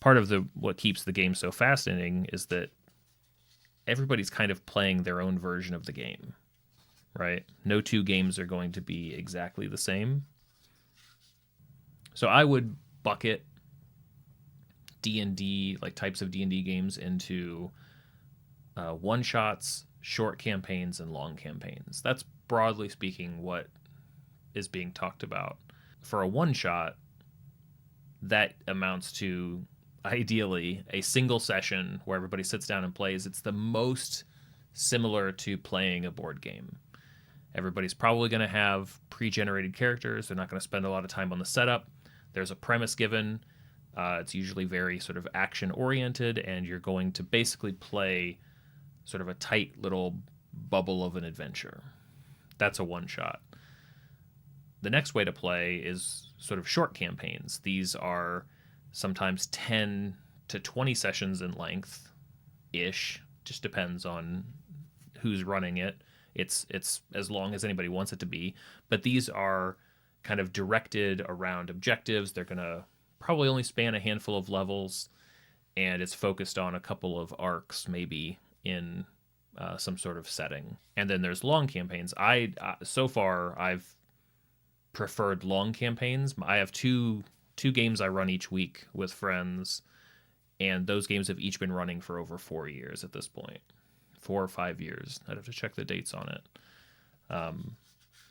part of the what keeps the game so fascinating is that everybody's kind of playing their own version of the game, right? No two games are going to be exactly the same. So I would bucket D&D, like types of D&D games, into one shots, short campaigns, and long campaigns. That's broadly speaking what is being talked about. For a one shot, that amounts to ideally a single session where everybody sits down and plays. It's the most similar to playing a board game. Everybody's probably going to have pre-generated characters. They're not going to spend a lot of time on the setup. There's a premise given. It's usually very sort of action oriented, and you're going to basically play sort of a tight little bubble of an adventure. That's a one shot. The next way to play is sort of short campaigns. These are sometimes 10 to 20 sessions in length ish, just depends on who's running it. It's as long as anybody wants it to be, but these are kind of directed around objectives. They're going to probably only span a handful of levels, and it's focused on a couple of arcs maybe in some sort of setting. And then there's long campaigns. So far I've preferred long campaigns. I have two games I run each week with friends, and those games have each been running for over 4 years at this point. 4 or 5 years. I'd have to check the dates on it.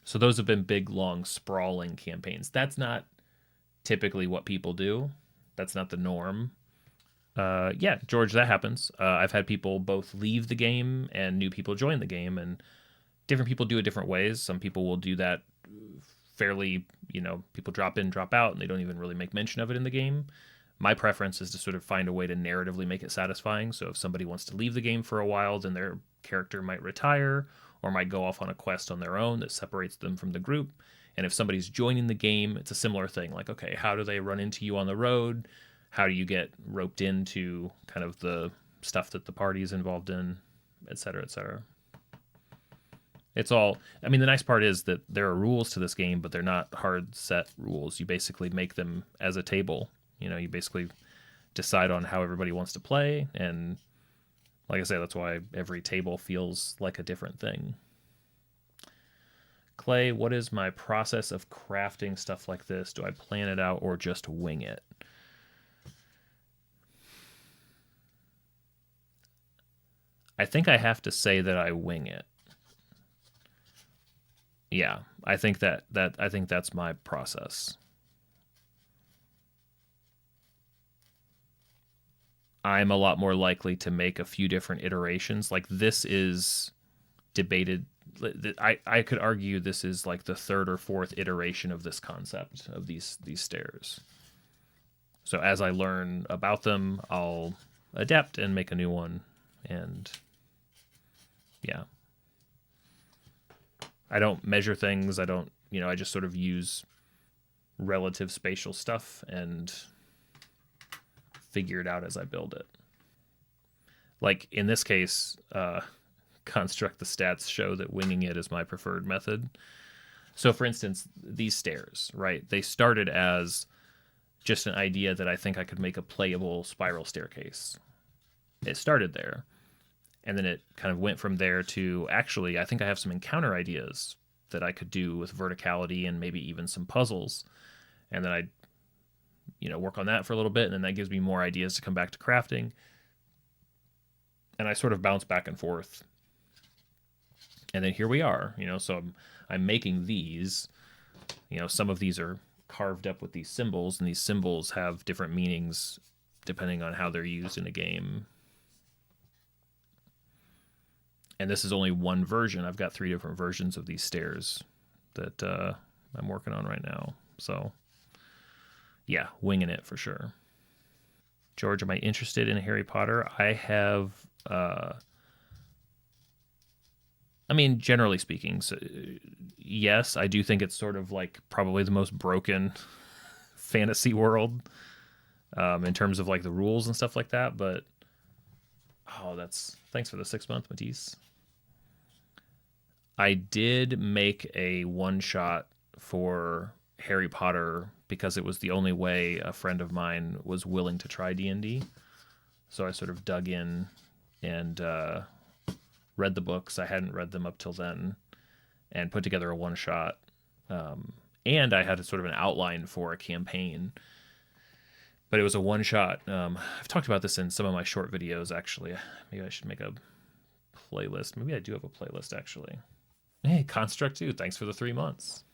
So those have been big, long, sprawling campaigns. That's not typically what people do. That's not the norm. Yeah, George, that happens. I've had people both leave the game and new people join the game, and different people do it different ways. Some people will do that fairly, people drop in, drop out, and they don't even really make mention of it in the game. My preference is to sort of find a way to narratively make it satisfying. So if somebody wants to leave the game for a while, then their character might retire or might go off on a quest on their own that separates them from the group. And if somebody's joining the game, it's a similar thing. Like, okay, how do they run into you on the road? How do you get roped into kind of the stuff that the party is involved in, et cetera, et cetera. It's all, the nice part is that there are rules to this game, but they're not hard set rules. You basically make them as a table. You basically decide on how everybody wants to play. And like I say, that's why every table feels like a different thing. Clay, what is my process of crafting stuff like this? Do I plan it out or just wing it? I think I have to say that I wing it. Yeah, I think that's my process. I'm a lot more likely to make a few different iterations. Like, this is debated. I could argue this is like the third or fourth iteration of this concept of these stairs. So as I learn about them, I'll adapt and make a new one. And yeah, I don't measure things. I don't, I just sort of use relative spatial stuff and figure it out as I build it. Like in this case, construct the stats show that winging it is my preferred method. So for instance, these stairs, right? They started as just an idea that I think I could make a playable spiral staircase. It started there. And then it kind of went from there to, actually, I think I have some encounter ideas that I could do with verticality and maybe even some puzzles. And then I work on that for a little bit, and then that gives me more ideas to come back to crafting. And I sort of bounce back and forth. And then here we are, so I'm making these. Some of these are carved up with these symbols, and these symbols have different meanings depending on how they're used in a game. And this is only one version. I've got 3 different versions of these stairs that I'm working on right now. So yeah, winging it for sure. George, am I interested in Harry Potter? I have, generally speaking, so, yes, I do think it's sort of like probably the most broken fantasy world in terms of like the rules and stuff like that. But, thanks for the 6-month, Matisse. I did make a one-shot for Harry Potter because it was the only way a friend of mine was willing to try D&D. So I sort of dug in and read the books. I hadn't read them up till then, and put together a one-shot. And I had a sort of an outline for a campaign, but it was a one-shot. I've talked about this in some of my short videos, actually. Maybe I should make a playlist. Maybe I do have a playlist, actually. Hey, Construct 2, thanks for the 3 months.